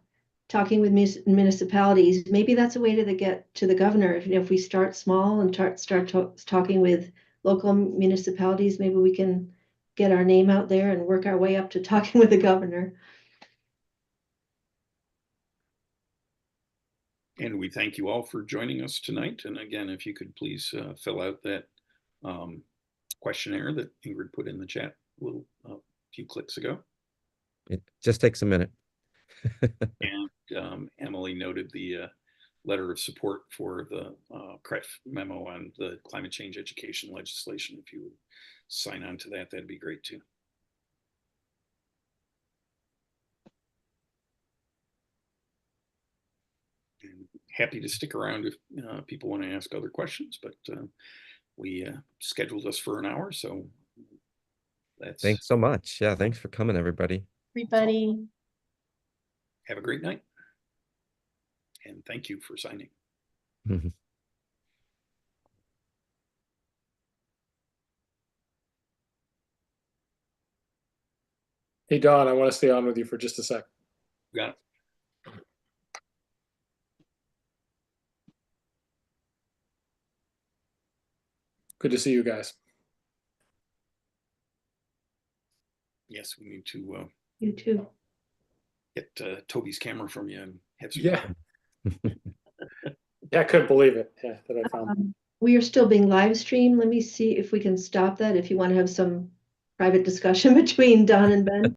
[SPEAKER 4] talking with municipalities. Maybe that's a way to get to the governor. If we start small and start talking with local municipalities, maybe we can get our name out there and work our way up to talking with the governor.
[SPEAKER 1] And we thank you all for joining us tonight. And again, if you could please fill out that questionnaire that Ingrid put in the chat a few clicks ago.
[SPEAKER 2] It just takes a minute.
[SPEAKER 1] And Emily noted the letter of support for the CREF memo on the climate change education legislation. If you would sign on to that, that'd be great too. And happy to stick around if people want to ask other questions, but we scheduled us for an hour, so that's.
[SPEAKER 2] Thanks so much. Yeah, thanks for coming, everybody.
[SPEAKER 6] Everybody.
[SPEAKER 1] Have a great night. And thank you for signing.
[SPEAKER 3] Hey, Don, I want to stay on with you for just a sec.
[SPEAKER 1] Got it.
[SPEAKER 3] Good to see you guys.
[SPEAKER 1] Yes, we need to
[SPEAKER 4] You too.
[SPEAKER 1] get Toby's camera from you and have some.
[SPEAKER 3] Yeah. Yeah, I couldn't believe it. Yeah, that I found.
[SPEAKER 4] We are still being live streamed. Let me see if we can stop that. If you want to have some private discussion between Don and Ben.